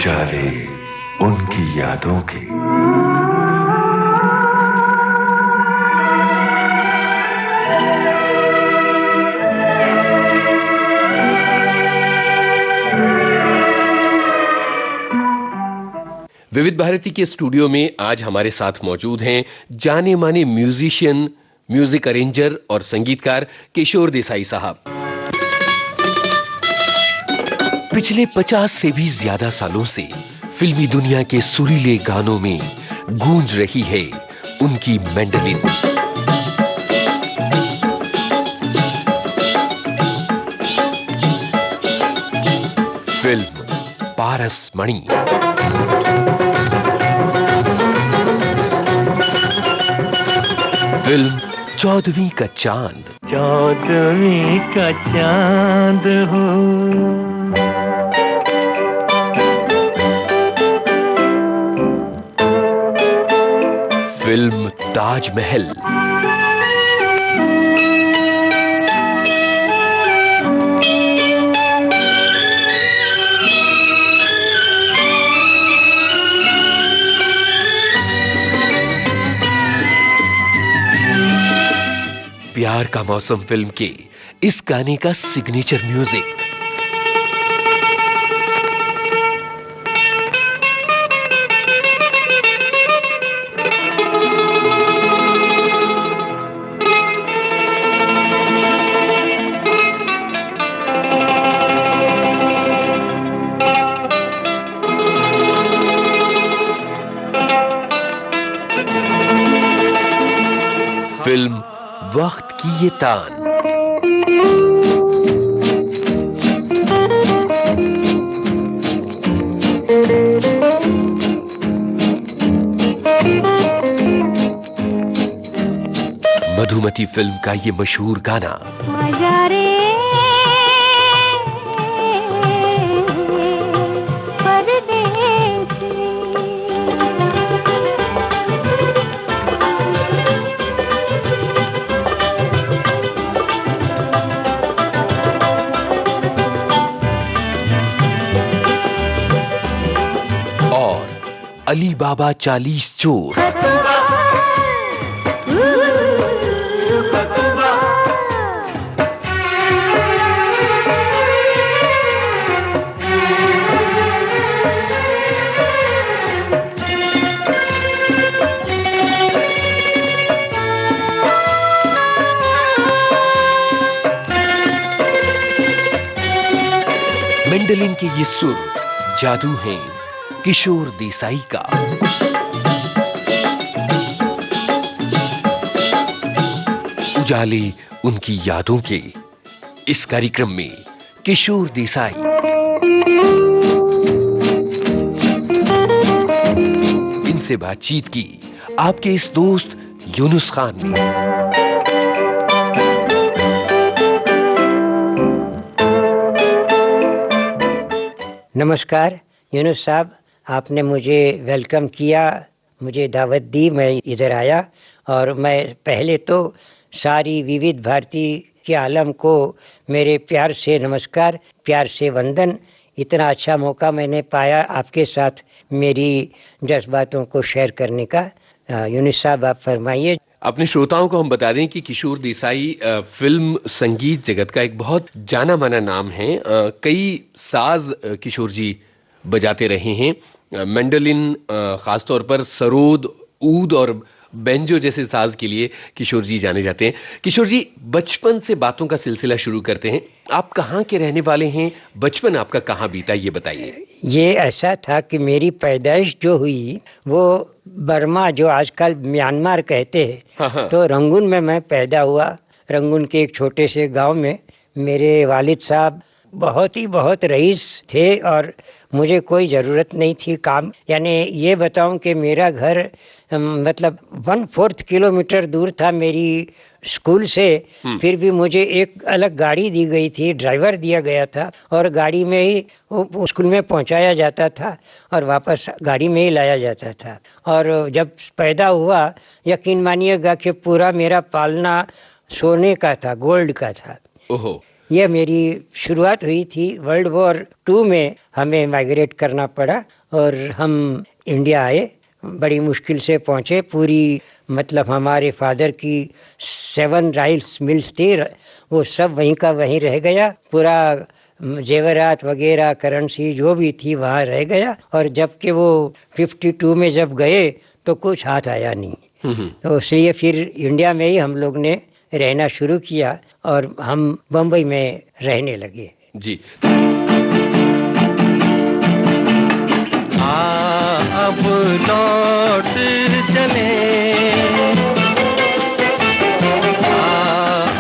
उजाले उनकी यादों के। विविध भारती के स्टूडियो में आज हमारे साथ मौजूद हैं जाने माने म्यूजिशियन, म्यूजिक अरेंजर और संगीतकार किशोर देसाई साहब। पिछले 50 से भी ज्यादा सालों से फिल्मी दुनिया के सुरीले गानों में गूंज रही है उनकी मैंडोलिन। फिल्म पारस मणि, फिल्म 14वीं का चांद। 14वीं का चांद हो, फिल्म ताजमहल। प्यार का मौसम फिल्म के इस गाने का सिग्नेचर म्यूजिक। फिल्म वक्त की ये तान। मधुमती फिल्म का ये मशहूर गाना। अली बाबा 40 चोर। मैंडोलिन के ये सुर जादू हैं किशोर देसाई का। उजाले उनकी यादों के इस कार्यक्रम में किशोर देसाई। इनसे बातचीत की आपके इस दोस्त यूनुस खान ने। नमस्कार यूनुस साहब, आपने मुझे वेलकम किया, मुझे दावत दी, मैं इधर आया। और मैं पहले तो सारी विविध भारती के आलम को मेरे प्यार से नमस्कार, प्यार से वंदन। इतना अच्छा मौका मैंने पाया आपके साथ मेरी जज्बातों को शेयर करने का। यूनुस साहब आप फरमाइए। अपने श्रोताओं को हम बता दें कि किशोर देसाई फिल्म संगीत जगत का एक बहुत जाना माना नाम है। कई साज किशोर जी बजाते रहे हैं। मैंडोलिन, खासतौर पर सरोद, ऊद और बेंजो जैसे साज के लिए किशोर जी जाने जाते हैं। किशोर जी, बचपन से बातों का सिलसिला शुरू करते हैं। आप कहाँ के रहने वाले हैं? बचपन आपका कहाँ बीता, ये बताइए। ये ऐसा था कि मेरी पैदाइश जो हुई वो बर्मा, जो आजकल म्यांमार कहते हैं, हाँ। तो रंगून में मैं पैदा हुआ। रंगून के एक छोटे से गांव में। मेरे वालिद साहब बहुत रईस थे और मुझे कोई ज़रूरत नहीं थी काम। यानी ये बताऊं कि मेरा घर मतलब 1/4 किलोमीटर दूर था मेरी स्कूल से। फिर भी मुझे एक अलग गाड़ी दी गई थी, ड्राइवर दिया गया था और गाड़ी में ही स्कूल में पहुंचाया जाता था और वापस गाड़ी में ही लाया जाता था। और जब पैदा हुआ, यकीन मानिएगा कि पूरा मेरा पालना सोने का था, गोल्ड का था। ओहो। ये मेरी शुरुआत हुई थी। वर्ल्ड वॉर 2 में हमें माइग्रेट करना पड़ा और हम इंडिया आए, बड़ी मुश्किल से पहुंचे। पूरी मतलब हमारे फादर की 7 राइस मिल्स थी, वो सब वहीं का वहीं रह गया। पूरा जेवरात वगैरह करेंसी जो भी थी वहाँ रह गया। और जबकि वो 52 में जब गए तो कुछ हाथ आया नहीं। तो इसलिए फिर इंडिया में ही हम लोग ने रहना शुरू किया और हम बम्बई में रहने लगे। जी। अब लौट चले,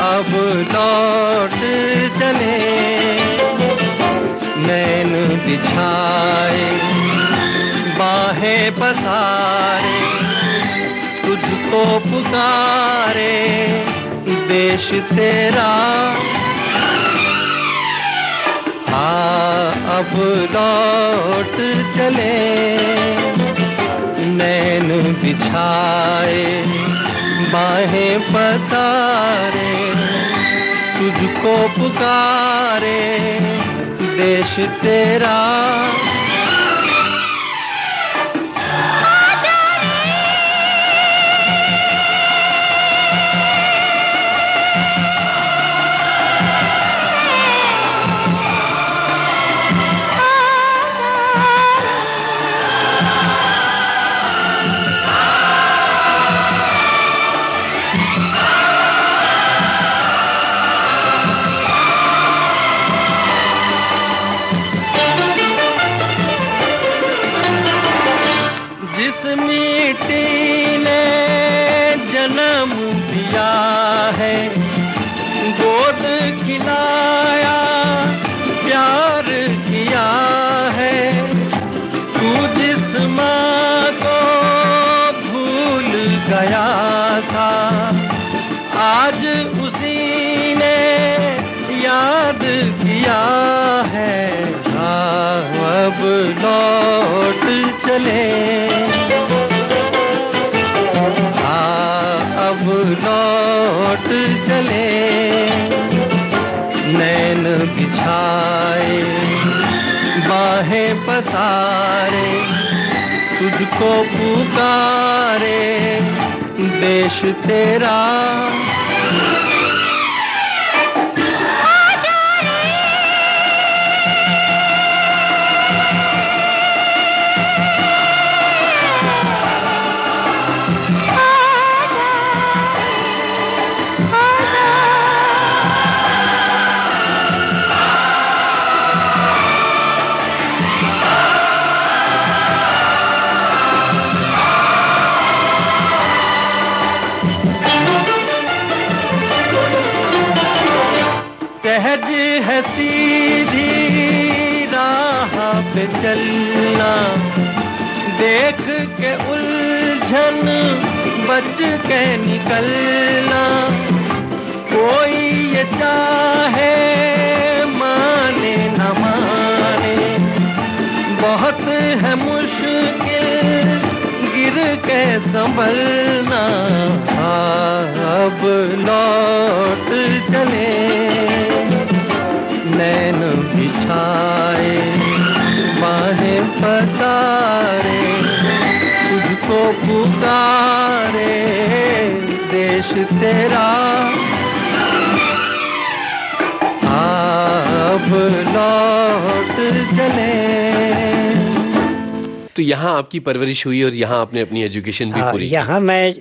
अब लौट चले, नैन बिछाए बाहें पसारे, तुझको पुकारे देश तेरा। अब लौट चले, नैन बिछाए बाहें पसारे, तुझको पुकारे देश तेरा। जिस मिट्टी ने जन्म दिया है, गोद खिलाया प्यार किया है, तू जिस माँ को भूल गया था, आज उसी ने याद किया है। अब लौट चले, अब लौट चले, नैन बिछाए बाहें पसारे, तुझको पुकारे देश तेरा। सहज है सीधी राह पे चलना, देख के उलझन बच के निकलना। कोई ये चाहे माने न माने, बहुत है मुश्किल गिर के संभलना। अब लौट चले, नैन बिछाए बाहें पसारे, तुझको पुकारे देश तेरा। अब लौट चले। तो यहाँ आपकी परवरिश हुई और यहाँ आपने अपनी एजुकेशन भी पूरी की। यहाँ मैं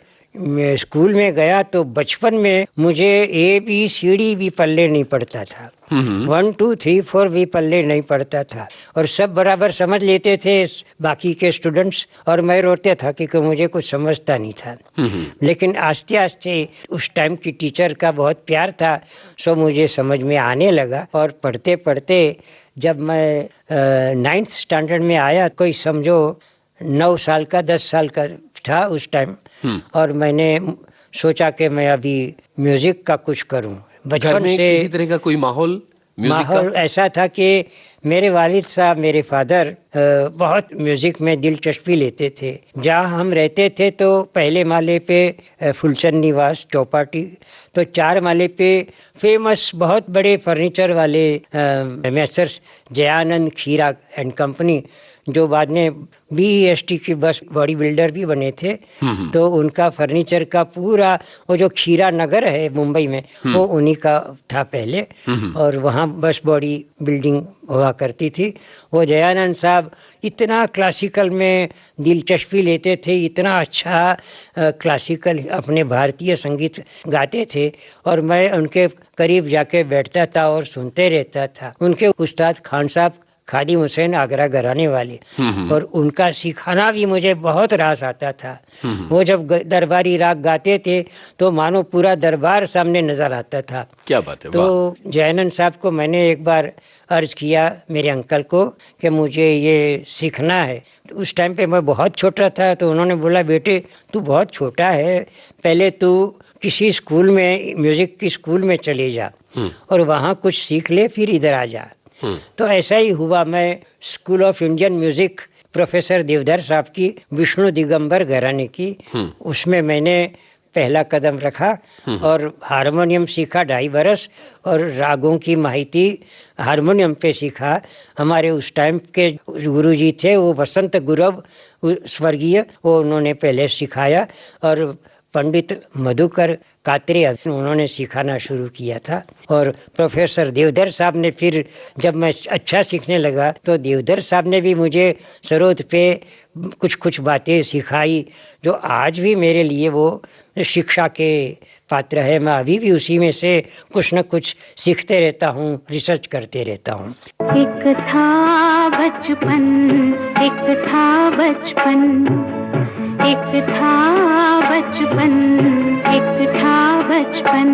स्कूल में गया तो बचपन में मुझे ABCD भी पल्ले नहीं पड़ता था। 1 2 3 4 भी पल्ले नहीं पड़ता था और सब बराबर समझ लेते थे बाकी के स्टूडेंट्स, और मैं रोते था क्योंकि मुझे कुछ समझता नहीं था। लेकिन आस्ते आस्ते उस टाइम की टीचर का बहुत प्यार था, सो मुझे समझ में आने लगा। और पढ़ते पढ़ते जब मैं 9th स्टैंडर्ड में आया, कोई समझो 9 साल का 10 साल का था उस टाइम, और मैंने सोचा कि मैं अभी म्यूजिक का कुछ करूं। बचपन से किसी तरह का कोई माहौल ऐसा था कि मेरे वालिद साहब, मेरे फादर बहुत म्यूजिक में दिलचस्पी लेते थे। जहाँ हम रहते थे तो पहले माले पे फुलचंद निवास चौपाटी, तो 4 माले पे फेमस बहुत बड़े फर्नीचर वाले मैसर्स जयानंद खीरा एंड कंपनी, जो बाद में BEST की बस बॉडी बिल्डर भी बने थे। तो उनका फर्नीचर का पूरा वो जो खीरा नगर है मुंबई में, वो उन्हीं का था पहले, और वहाँ बस बॉडी बिल्डिंग हुआ करती थी। वो जयानंद साहब इतना क्लासिकल में दिलचस्पी लेते थे, इतना अच्छा क्लासिकल अपने भारतीय संगीत गाते थे, और मैं उनके करीब जाके बैठता था और सुनते रहता था। उनके उस्ताद खान साहब खादिम हुसैन आगरा घराने वाले, और उनका सिखाना भी मुझे बहुत रास आता था। वो जब दरबारी राग गाते थे तो मानो पूरा दरबार सामने नजर आता था। क्या बात है। तो जयानंद साहब को मैंने एक बार अर्ज किया मेरे अंकल को कि मुझे ये सीखना है। तो उस टाइम पे मैं बहुत छोटा था, तो उन्होंने बोला, बेटे तू बहुत छोटा है, पहले तू किसी स्कूल में, म्यूजिक की स्कूल में चले जा और वहाँ कुछ सीख ले, फिर इधर आ जा। तो ऐसा ही हुआ। मैं school of Indian music professor Deodhar साहब की विष्णु दिगंबर घराने की, उसमें मैंने पहला कदम रखा और हारमोनियम सीखा 2.5 बरस, और रागों की माहिती हारमोनियम पे सीखा। हमारे उस टाइम के गुरुजी थे वो वसंत गुरव स्वर्गीय, वो उन्होंने पहले सिखाया, और पंडित मधुकर कात्रे उन्होंने सिखाना शुरू किया था। और प्रोफेसर देवधर साहब ने फिर जब मैं अच्छा सीखने लगा तो देवधर साहब ने भी मुझे सरोद पे कुछ कुछ बातें सिखाई, जो आज भी मेरे लिए वो शिक्षा के पात्र है। मैं अभी भी उसी में से कुछ न कुछ सीखते रहता हूँ, रिसर्च करते रहता हूँ। एक था बचपन, एक था बचपन, एक था बचपन, एक था बचपन,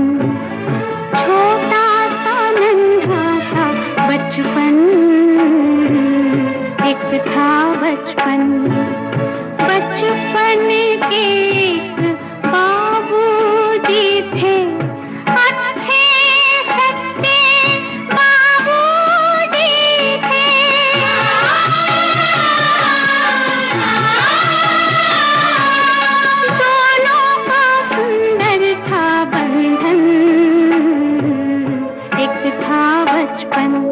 छोटा सा नन्हा सा बचपन, एक था बचपन। बचपन के एक बाबूजी थे, अच्छे सच्चे बाबूजी थे। दोनों का सुंदर था बंधन, एक था बचपन।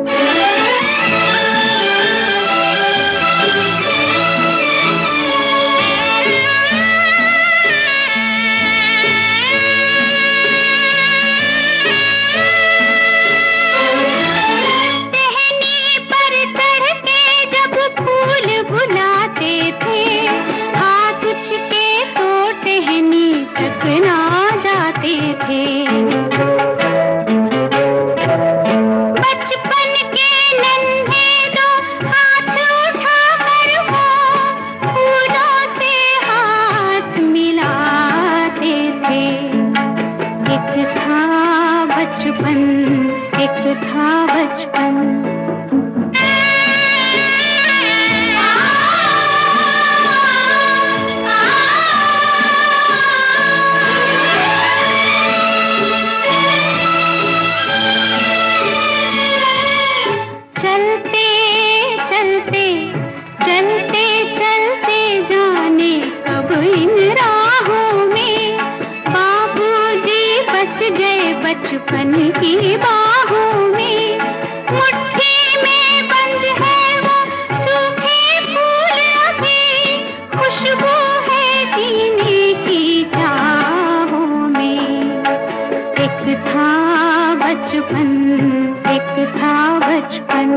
बचपन की बाहों में, मुट्ठी में बंद है वो सूखे फूल अभी, खुशबू है जीने की चाहों में। एक था बचपन, एक था बचपन।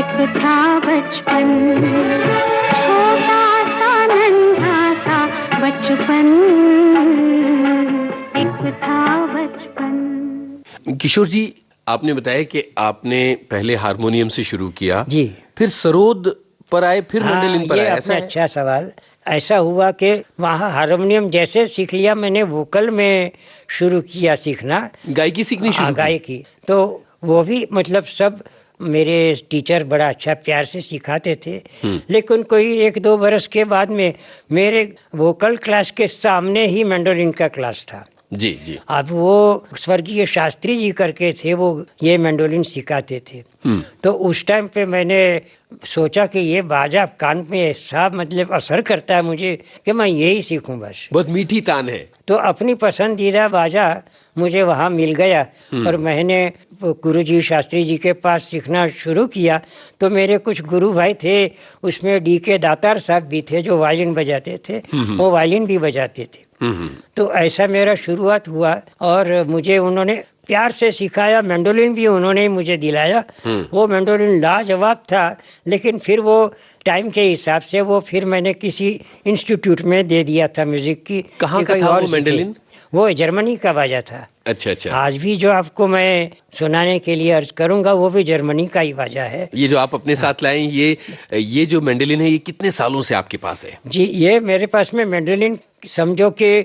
एक था बचपन, छोटा सा नन्हा सा बचपन, एक था बचपन। किशोर जी, आपने बताया कि आपने पहले हारमोनियम से शुरू किया, जी फिर सरोद पर आए, फिर मैंडोलिन पर ये आए, आपने ऐसा है? अच्छा सवाल। ऐसा हुआ कि वहाँ हारमोनियम जैसे सीख लिया, मैंने वोकल में शुरू किया सीखना, गायकी सीखनी शुरू की? गायकी। तो वो भी मतलब सब मेरे टीचर बड़ा अच्छा प्यार से सिखाते थे। लेकिन कोई 1-2 बरस के बाद में मेरे वोकल क्लास के सामने ही मैंडोलिन का क्लास था। जी जी। अब वो स्वर्गीय शास्त्री जी करके थे, वो ये मैंडोलिन सिखाते थे। तो उस टाइम पे मैंने सोचा कि ये बाजा कान में ऐसा मतलब असर करता है मुझे कि मैं यही सीखूं बस। बहुत मीठी तान है। तो अपनी पसंदीदा बाजा मुझे वहाँ मिल गया और मैंने गुरुजी शास्त्री जी के पास सीखना शुरू किया। तो मेरे कुछ गुरु भाई थे, उसमें D.K. दातार साहब भी थे जो वायलिन बजाते थे, वो वायलिन भी बजाते थे। तो ऐसा मेरा शुरुआत हुआ और मुझे उन्होंने प्यार से सिखाया। मैंडोलिन भी उन्होंने ही मुझे दिलाया। वो मैंडोलिन लाजवाब था, लेकिन फिर वो टाइम के हिसाब से वो फिर मैंने किसी इंस्टीट्यूट में दे दिया था म्यूजिक की। कहाँ का था वो मैंडोलिन? वो जर्मनी का बाजा था। अच्छा अच्छा। आज भी जो आपको मैं सुनाने के लिए अर्ज करूंगा वो भी जर्मनी का ही बाजा है। ये जो आप अपने साथ लाए, ये जो मैंडोलिन है, ये कितने सालों से आपके पास है? जी, ये मेरे पास में मैंडोलिन समझो कि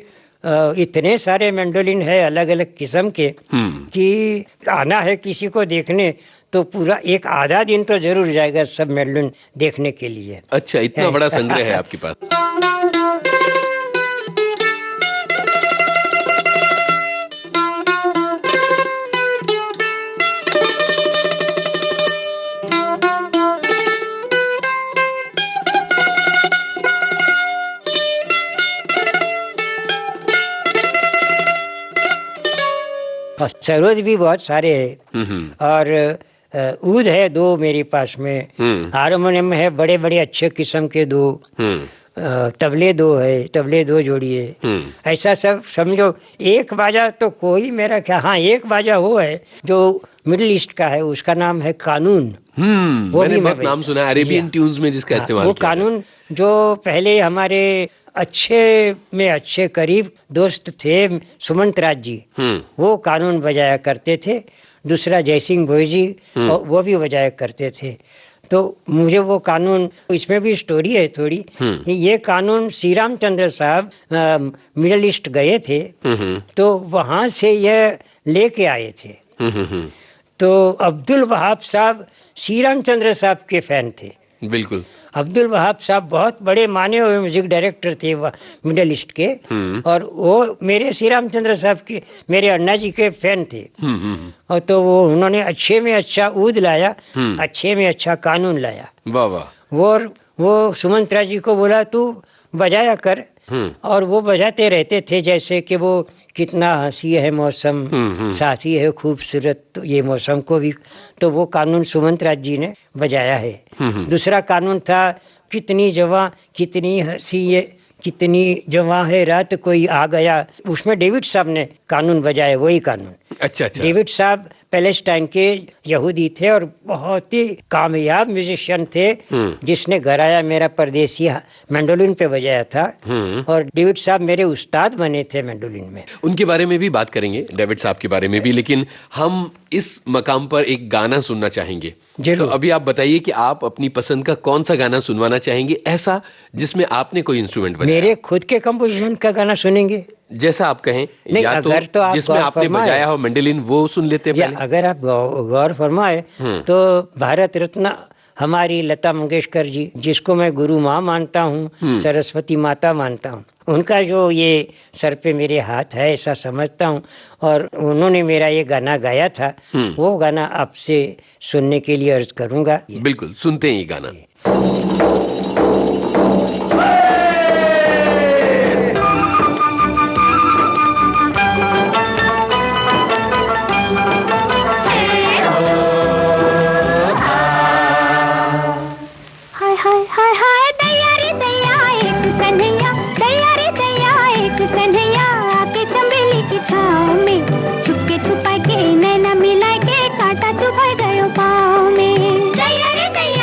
इतने सारे मैंडोलिन है अलग अलग किस्म के कि आना है किसी को देखने तो पूरा एक आधा दिन तो जरूर जाएगा सब मैंडोलिन देखने के लिए। अच्छा, इतना बड़ा संग्रह है आपके पास। सरोद भी बहुत सारे हैं और ऊद है 2 मेरे पास में। हारमोनियम है बड़े बड़े अच्छे किस्म के 2, तबले 2 है, तबले 2 जोड़िए। ऐसा सब समझो। एक बाजा तो कोई मेरा क्या, हाँ एक बाजा वो है जो मिडिल ईस्ट का है, उसका नाम है कानून। वो मैंने भी बहुत नाम सुना है अरेबियन ट्यून्स में जिसका इस्तेमाल वो किया कानून जो पहले हमारे अच्छे में अच्छे करीब दोस्त थे सुमंत राज जी, वो कानून बजाया करते थे। दूसरा जयसिंह भोई जी, वो भी बजाया करते थे। तो मुझे वो कानून, इसमें भी स्टोरी है थोड़ी। ये कानून श्री रामचंद्र साहब मिडिल ईस्ट गए थे, तो वहां से ये लेके आए थे। तो अब्दुल वहाब साहब श्री रामचंद्र साहब के फैन थे। बिल्कुल। अब्दुल वहाब साहब बहुत बड़े माने हुए म्यूजिक डायरेक्टर थे मिडिल ईस्ट के, और वो मेरे श्री रामचंद्र साहब के, मेरे अन्ना जी के फैन थे। और तो वो उन्होंने अच्छे में अच्छा ऊद लाया, अच्छे में अच्छा कानून लाया। वाह वाह। वो सुमंत राज जी को बोला तू बजाया कर, और वो बजाते रहते थे। जैसे कि वो कितना हंसी है मौसम, साथी है खूबसूरत, तो ये मौसम को भी, तो वो कानून सुमंत राज जी ने बजाया है। दूसरा कानून था कितनी जवां कितनी हंसी है, कितनी जवां है रात कोई आ गया, उसमें डेविड साहब ने कानून बजाया, वही कानून। अच्छा अच्छा। डेविड साहब पैलेस्टाइन के यहूदी थे और बहुत ही कामयाब म्यूजिशियन थे, जिसने घराया मेरा परदेसी मैंडोलिन पे बजाया था। और डेविड साहब मेरे उस्ताद बने थे मैंडोलिन में। उनके बारे में भी बात करेंगे, डेविड साहब के बारे में भी, लेकिन हम इस मकाम पर एक गाना सुनना चाहेंगे। तो अभी आप बताइए कि आप अपनी पसंद का कौन सा गाना सुनवाना चाहेंगे, ऐसा जिसमें आपने कोई इंस्ट्रूमेंट बजाया? मेरे खुद के कंपोजिशन का गाना सुनेंगे? जैसा आप कहें। नहीं, या अगर तो आप जिसमें आपने बजाया हो मैंडोलिन, वो सुन लेते हैं पहले। अगर आप गौर फरमाए तो भारत रत्न हमारी लता मंगेशकर जी, जिसको मैं गुरु माँ मानता हूँ, सरस्वती माता मानता हूँ, उनका जो ये सर पे मेरे हाथ है ऐसा समझता हूँ, और उन्होंने मेरा ये गाना गाया था, वो गाना आपसे सुनने के लिए अर्ज करूंगा। बिल्कुल, सुनते हैं ये गाना। छुपके छुपा के नैना मिला के कांटा चुभा गयो पाँव में। दैया रे दैया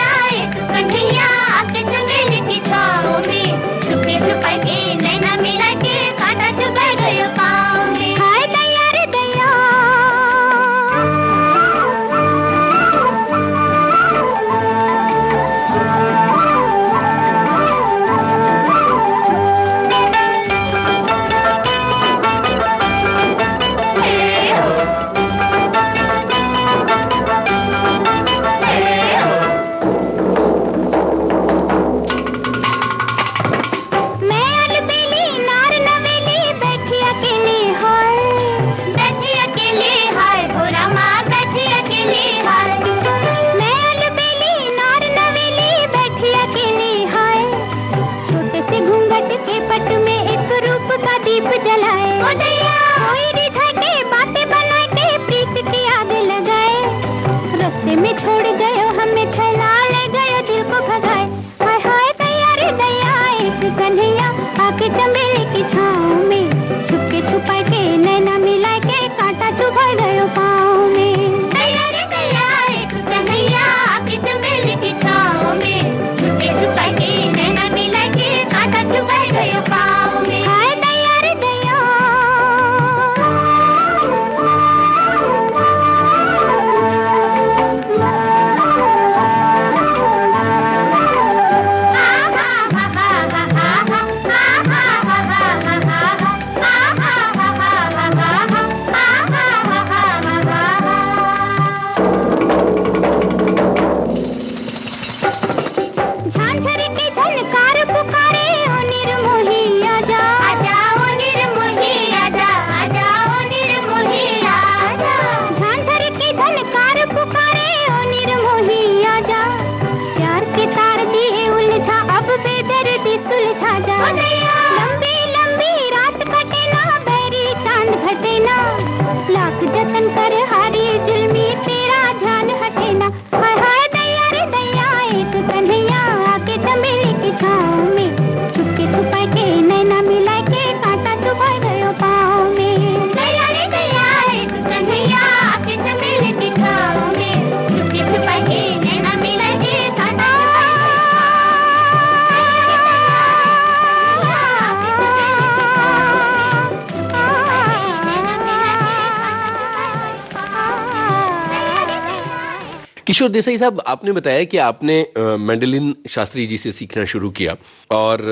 किशोर देसाई साहब, आपने बताया कि आपने मैंडोलिन शास्त्री जी से सीखना शुरू किया और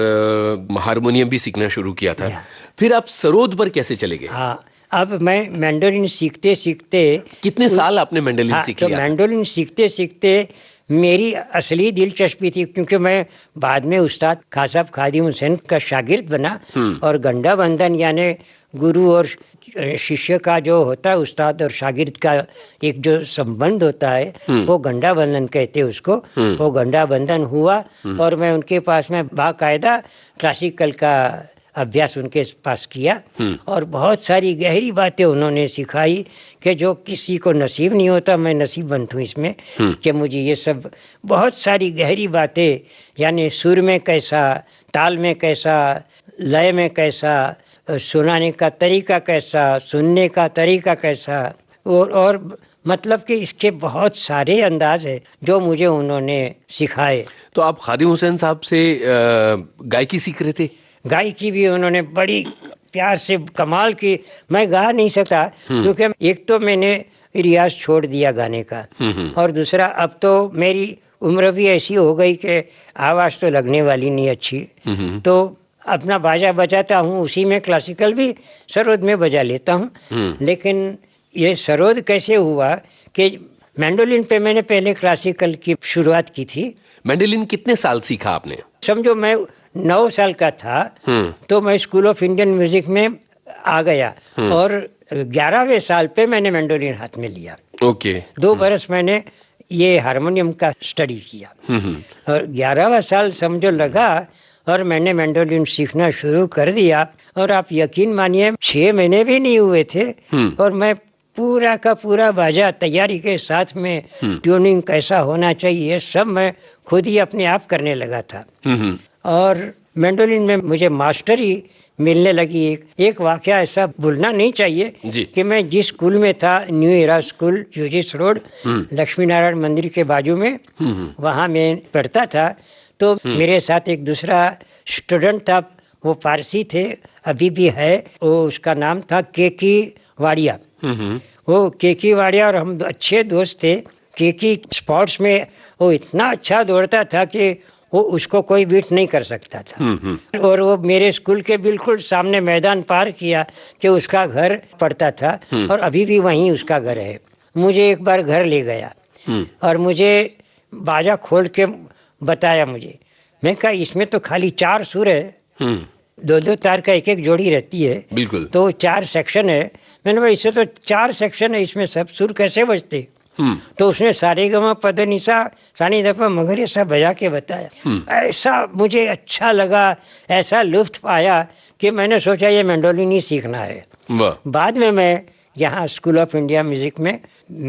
हारमोनियम भी सीखना शुरू किया था। फिर आप सरोद पर कैसे चले गए? हाँ, अब मैं मैंडोलिन सीखते सीखते कितने साल आपने मैंडोलिन सीख तो लिया? मैंडोलिन सीखते सीखते मेरी असली दिलचस्पी थी, क्योंकि मैं बाद में उस्ताद खासाब खादिम हुसैन का शागिर्द बना और गंडा बंधन यानी गुरु और शिष्य का जो होता है, उस्ताद और शागिर्द का एक जो संबंध होता है, वो गंडा बंधन कहते हैं उसको। वो गंडा बंधन हुआ और मैं उनके पास में बाकायदा क्लासिकल का अभ्यास उनके पास किया और बहुत सारी गहरी बातें उन्होंने सिखाई कि जो किसी को नसीब नहीं होता, मैं नसीबवंत हूँ इसमें कि मुझे ये सब बहुत सारी गहरी बातें, यानी सुर में कैसा, ताल में कैसा, लय में कैसा, सुनाने का तरीका कैसा, सुनने का तरीका कैसा, और मतलब कि इसके बहुत सारे अंदाज है जो मुझे उन्होंने सिखाए। तो आप खादिम हुसैन साहब से गायकी सीख रहे थे? गायकी भी उन्होंने बड़ी प्यार से कमाल की। मैं गा नहीं सकता क्योंकि एक तो मैंने रियाज छोड़ दिया गाने का और दूसरा अब तो मेरी उम्र भी ऐसी हो गई कि आवाज तो लगने वाली नहीं अच्छी, तो अपना बाजा बजाता हूँ, उसी में क्लासिकल भी सरोद में बजा लेता हूँ। लेकिन ये सरोद कैसे हुआ कि मैंडोलिन पे मैंने पहले क्लासिकल की शुरुआत की थी। मैंडोलिन कितने साल सीखा आपने? समझो मैं 9 साल का था तो मैं स्कूल ऑफ इंडियन म्यूजिक में आ गया और 11वें साल पे मैंने मैंडोलिन हाथ में लिया। ओके। 2 बरस मैंने ये हारमोनियम का स्टडी किया और 11वां साल समझो लगा और मैंने मैंडोलिन सीखना शुरू कर दिया और आप यकीन मानिए 6 महीने भी नहीं हुए थे और मैं पूरा का पूरा बाजा तैयारी के साथ में ट्यूनिंग कैसा होना चाहिए सब मैं खुद ही अपने आप करने लगा था। और मैंडोलिन में मुझे मास्टरी मिलने लगी। एक वाकया ऐसा भूलना नहीं चाहिए कि मैं जिस स्कूल में था, new era school, uses road, Lakshmi Narayan मंदिर के बाजू में, वहाँ मैं पढ़ता था। तो मेरे साथ एक दूसरा स्टूडेंट था, वो पारसी थे, अभी भी है, वो उसका नाम था केकी वाड़िया। वो केकी वाड़िया और हम अच्छे दोस्त थे। केकी स्पोर्ट्स में वो इतना अच्छा दौड़ता था कि वो उसको कोई बीट नहीं कर सकता था और वो मेरे स्कूल के बिल्कुल सामने मैदान पार किया कि उसका घर पड़ता था और अभी भी वहीं उसका घर है। मुझे एक बार घर ले गया और मुझे बाजा खोल के बताया मुझे। मैं कहा इसमें तो खाली 4 सुर है, 2-2 तार का एक जोड़ी रहती है, बिल्कुल, तो 4 सेक्शन है। मैंने कहा इससे तो 4 सेक्शन है, इसमें सब सुर कैसे बजते? तो उसने सारेगामा पदनिसा सानी दफा मगर ये सब बजा के बताया। ऐसा मुझे अच्छा लगा, ऐसा लुत्फ आया कि मैंने सोचा ये मैंडोलिन ही सीखना है। बाद में मैं यहाँ स्कूल ऑफ इंडिया म्यूजिक में,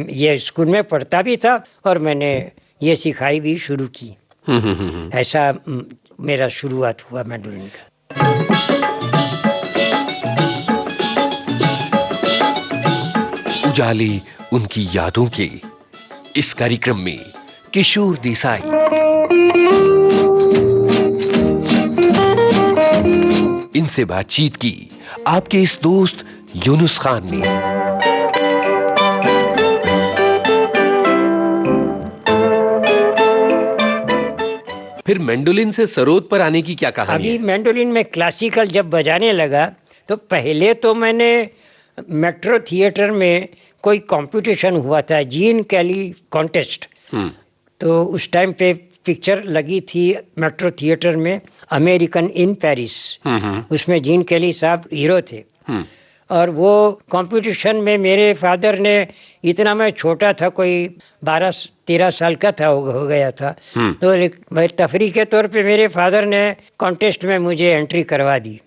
ये स्कूल में पढ़ता भी था और मैंने ये सिखाई भी शुरू की। ऐसा मेरा शुरुआत हुआ मैंडोलिन का। उजाले उनकी यादों के इस कार्यक्रम में किशोर देसाई, इनसे बातचीत की आपके इस दोस्त यूनुस खान ने। फिर मैंडोलिन से सरोद पर आने की क्या कहानी है? अभी मैंडोलिन में क्लासिकल जब बजाने लगा तो पहले तो मैंने मेट्रो थिएटर में कोई कंपटीशन हुआ था, जीन कैली कॉन्टेस्ट, तो उस टाइम पे पिक्चर लगी थी मेट्रो थिएटर में, अमेरिकन इन पेरिस। उसमें जीन कैली साहब हीरो थे और वो कंपटीशन में मेरे फादर ने, इतना मैं छोटा था, कोई 12-13 साल का था, हो गया था, तो भाई तफरी के तौर पे मेरे फादर ने कॉन्टेस्ट में मुझे एंट्री करवा दी।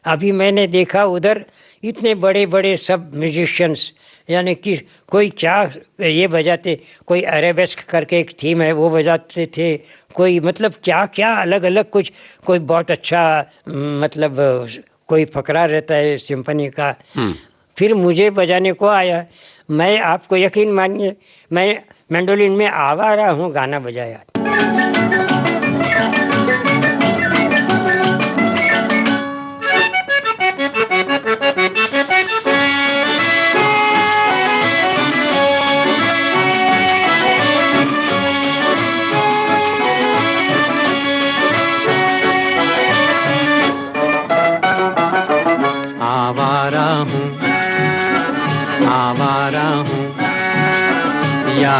अभी मैंने देखा उधर इतने बड़े बड़े सब म्यूजिशियंस, यानी कि कोई क्या ये बजाते, कोई अरेबेस्क करके एक थीम है वो बजाते थे, कोई मतलब क्या क्या अलग अलग कुछ, कोई बहुत अच्छा मतलब कोई फकरा रहता है सिम्फनी का। फिर मुझे बजाने को आया। मैं आपको यकीन मानिए मैं मैंडोलिन में आवारा हूँ, गाना बजाया।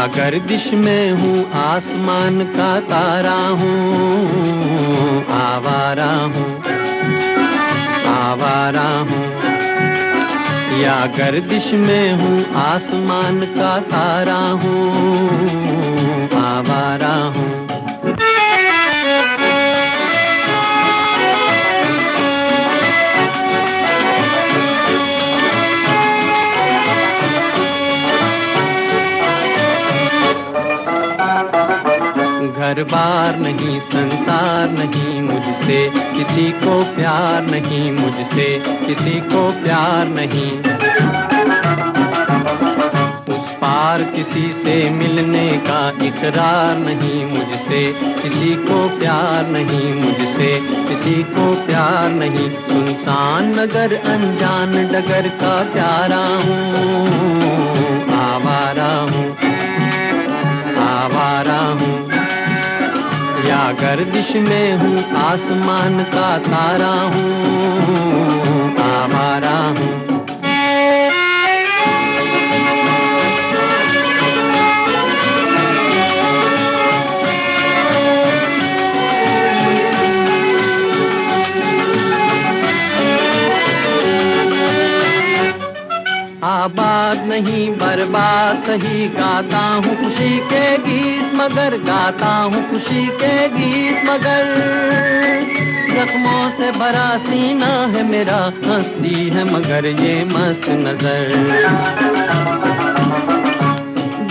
या गर्दिश में हूँ आसमान का तारा हूँ, आवारा हूँ, आवारा हूँ। या गर्दिश में हूँ आसमान का तारा हूँ, आवारा हूँ। घर बार नहीं, संसार नहीं, मुझसे किसी को प्यार नहीं, मुझसे किसी को प्यार नहीं। उस पार किसी से मिलने का इकरार नहीं, मुझसे किसी को प्यार नहीं, मुझसे किसी को प्यार नहीं। सुनसान नगर अनजान डगर का प्यारा हूँ, आवारा हूँ, आवारा हूँ। या गर्दिश में हूँ आसमान का तारा हूँ, आवारा हूँ। आबाद नहीं बर्बाद सही, गाता हूँ खुशी के गीत मगर, गाता हूँ खुशी के गीत मगर। जख्मों से भरा सीना है मेरा, हंसती है मगर ये मस्त नजर।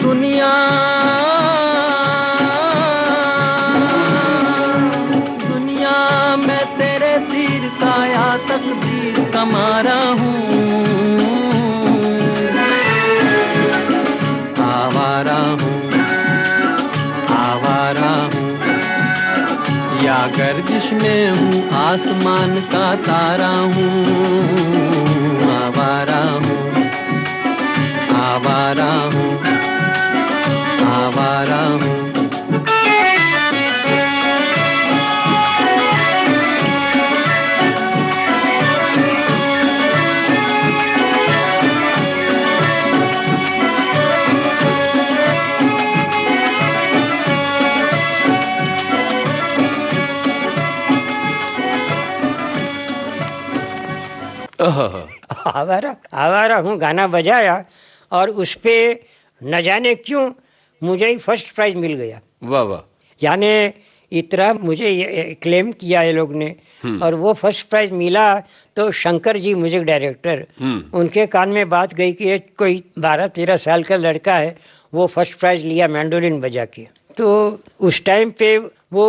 दुनिया दुनिया मैं तेरे तीर का या तकदीर का मारा हूँ, आवारा हूँ, आवारा हूँ। या गर्दिश में हूँ आसमान का तारा हूँ, आवारा हूँ, आवारा हूँ, आवारा हूँ। आवारा आवारा हूँ गाना बजाया और उस पे न जाने क्यों मुझे ही फर्स्ट प्राइज मिल गया। वाह वाह। यानी इतना मुझे क्लेम किया ये लोग ने, और वो फर्स्ट प्राइज मिला तो शंकर जी म्यूजिक डायरेक्टर, उनके कान में बात गई कि ये कोई 12-13 साल का लड़का है, वो फर्स्ट प्राइज लिया मैंडोलिन बजा के। तो उस टाइम पे वो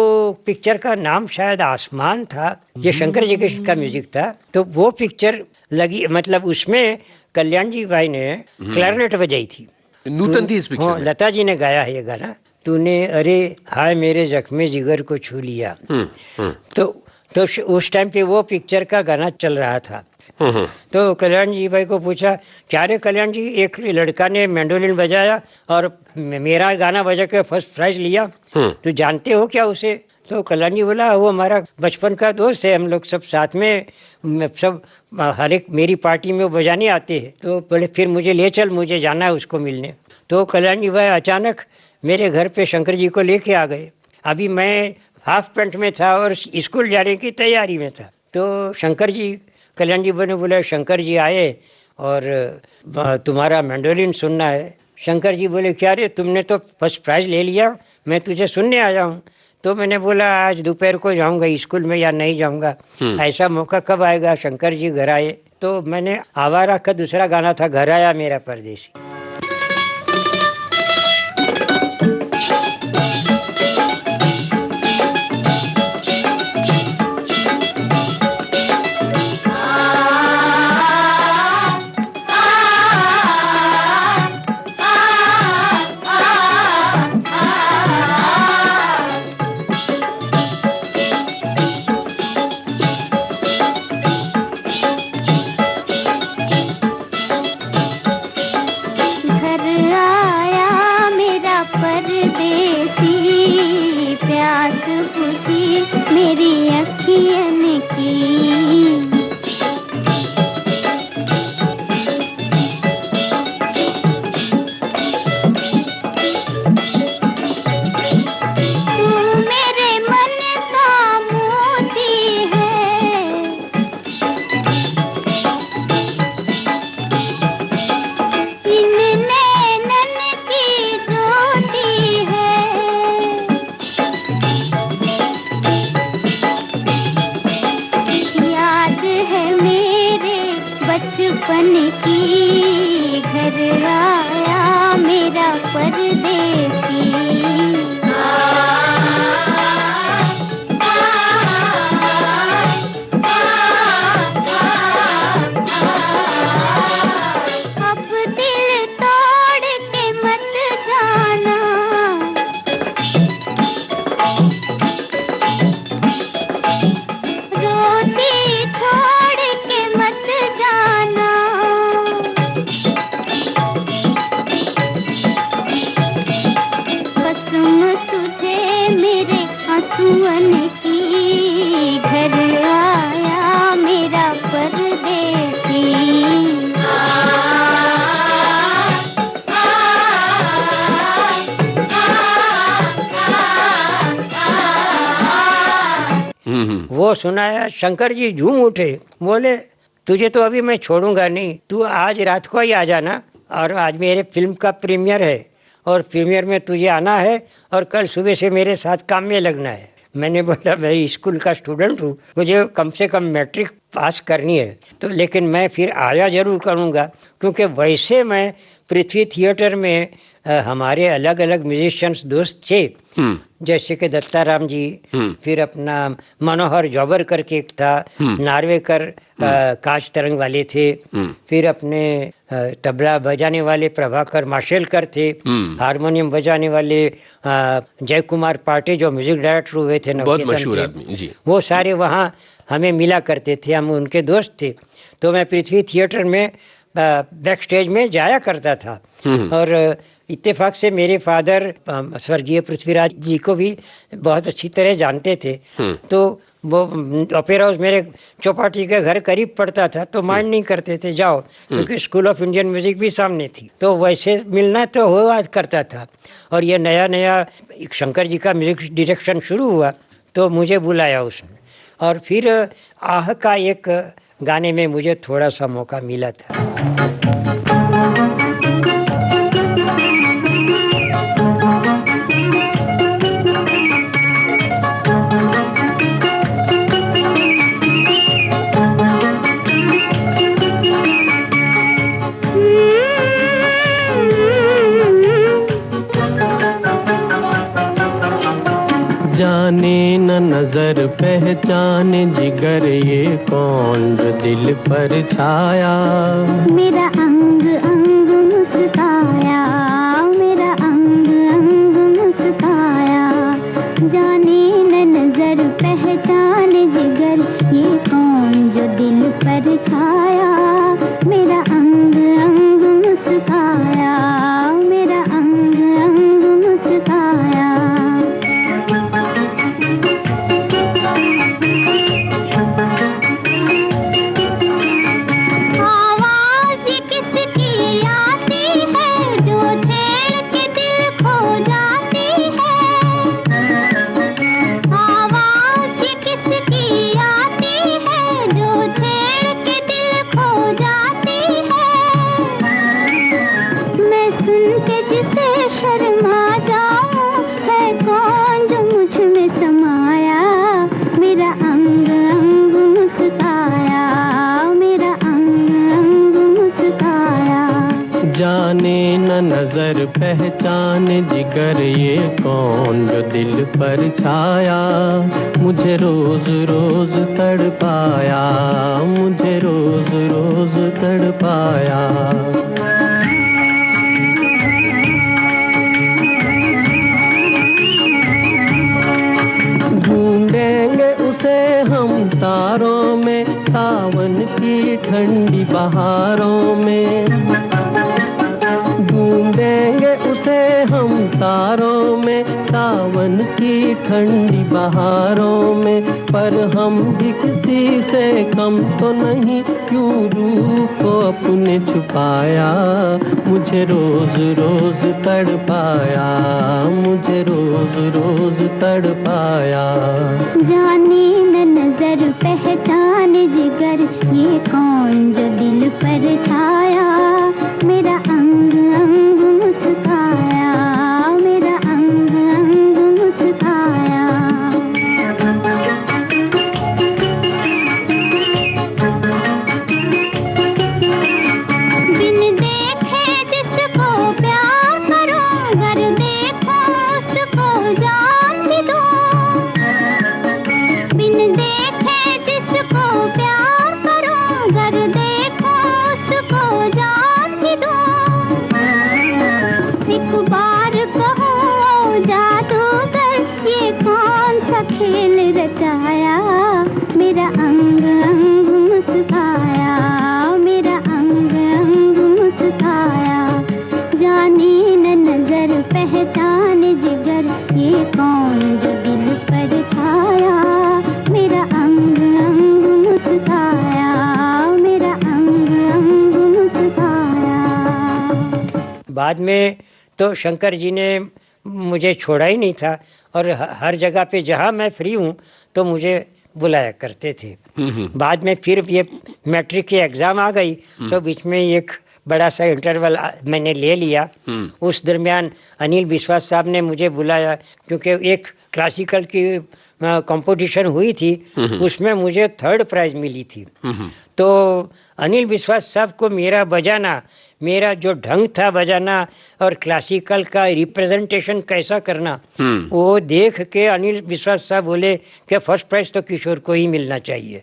पिक्चर का नाम शायद आसमान था, ये शंकर जी का म्यूजिक था। तो वो पिक्चर लगी, मतलब उसमें कल्याण जी भाई ने क्लैरिनेट बजाई थी, नूतन थी इस पिक्चर में। लता जी ने गाया है ये गाना, तूने अरे हाय मेरे जख्मे जिगर को छू लिया। तो उस टाइम पे वो पिक्चर का गाना चल रहा था। तो कल्याण जी भाई को पूछा, क्या रे कल्याण जी, एक लड़का ने मैंडोलिन बजाया और मेरा गाना बजा के फर्स्ट प्राइज लिया, तो जानते हो क्या उसे? तो कल्याण जी बोला, वो हमारा बचपन का दोस्त है, हम लोग सब साथ में सब हर एक मेरी पार्टी में वो बजाने आते हैं। तो बोले फिर मुझे ले चल, मुझे जाना है उसको मिलने। तो कल्याण जी भाई अचानक मेरे घर पे शंकर जी को लेके आ गए। अभी मैं हाफ पैंट में था और स्कूल जाने की तैयारी में था। तो शंकर जी, कल्याण जी ने बोला शंकर जी आए और तुम्हारा मैंडोलिन सुनना है। शंकर जी बोले, क्या रे तुमने तो फर्स्ट प्राइज ले लिया, मैं तुझे सुनने आया हूँ। तो मैंने बोला आज दोपहर को जाऊंगा स्कूल में या नहीं जाऊंगा, ऐसा मौका कब आएगा? शंकर जी घर आए तो मैंने आवारा का दूसरा गाना था घर आया मेरा परदेसी। सुअन की घर आया मेरा परदेसी। वो सुनाया, शंकर जी झूम उठे, बोले तुझे तो अभी मैं छोड़ूंगा नहीं, तू आज रात को ही आ जाना, और आज मेरे फिल्म का प्रीमियर है और प्रीमियर में तुझे आना है और कल सुबह से मेरे साथ काम में लगना है। मैंने बोला मैं स्कूल का स्टूडेंट हूँ, मुझे कम से कम मैट्रिक पास करनी है, तो लेकिन मैं फिर आया जरूर करूँगा, क्योंकि वैसे मैं पृथ्वी थिएटर में हमारे अलग अलग म्यूजिशियंस दोस्त थे, जैसे कि दत्ताराम जी, फिर अपना मनोहर जौबर करके एक था, नार्वेकर कांच तरंग वाले थे, फिर अपने तबला बजाने वाले प्रभाकर माशेलकर थे, हारमोनियम बजाने वाले जय कुमार पाटे जो म्यूजिक डायरेक्टर हुए थे, बहुत मशहूर आदमी जी। वो सारे वहाँ हमें मिला करते थे, हम उनके दोस्त थे। तो मैं पृथ्वी थिएटर में बैक स्टेज में जाया करता था, और इत्तेफाक से मेरे फादर स्वर्गीय पृथ्वीराज जी को भी बहुत अच्छी तरह जानते थे, तो वो ओपेरा हाउस मेरे चौपाटी के घर करीब पड़ता था, तो माइंड नहीं करते थे, जाओ, क्योंकि स्कूल ऑफ इंडियन म्यूजिक भी सामने थी, तो वैसे मिलना तो हुआ करता था। और ये नया नया शंकर जी का म्यूजिक डायरेक्शन शुरू हुआ, तो मुझे बुलाया उसने, और फिर आह का एक गाने में मुझे थोड़ा सा मौका मिला था। जाने न नजर पहचाने जिगर ये कौन जो दिल पर छाया। मेरा अंग अंग मुस्काया, मेरा अंग अंग मुस्काया। जाने न नजर पहचाने जिगर ये कौन जो दिल पर छाया। मेरा अंग अंग मुस्काया, मेरा अंग अंग मुस्काया। जाने न नजर पहचाने जिगर ये कौन जो दिल पर छाया। मुझे रोज रोज तड़पाया, मुझे रोज रोज तड़पाया। ढूंढेंगे उसे हम तारों में, सावन की ठंडी बहारों में। ढूंढेंगे उसे हम तारों में, सावन की ठंडी बहारों में। पर हम भी किसी से कम तो नहीं, क्यों रूप को अपने छुपाया। मुझे रोज रोज तड़पाया, मुझे रोज रोज तड़पाया। जाने न नजर पहचाने जिगर ये कौन जो दिल पर छाया। मेरा अंग अंग मुस्काया, मेरा अंग अंग मुस्काया। बिन देखे जिसको प्यार करूं, गर देखो उसको जान भी दूं। बिन देखे जिसको प्यार करूं, गर देखो उसको जान भी दूं। एक बार कहो जादूगर ये कौन सा खेल रचाया। मेरा अंग अंग मुस्काया, मेरा अंग अंग मुस्काया। जाने न नजर पहचाने जिगर ये कौन जो दिल पर बाद में तो शंकर जी ने मुझे छोड़ा ही नहीं था और हर जगह पे जहाँ मैं फ्री हूँ तो मुझे बुलाया करते थे। बाद में फिर ये मैट्रिक की एग्जाम आ गई तो बीच में एक बड़ा सा इंटरवल मैंने ले लिया। उस दरमियान अनिल विश्वास साहब ने मुझे बुलाया क्योंकि एक क्लासिकल की कंपटीशन हुई थी, उसमें मुझे 3rd प्राइज मिली थी। तो अनिल विश्वास साहब को मेरा बजाना, मेरा जो ढंग था बजाना और क्लासिकल का रिप्रेजेंटेशन कैसा करना, वो देख के अनिल विश्वास साहब बोले कि 1st प्राइज तो किशोर को ही मिलना चाहिए।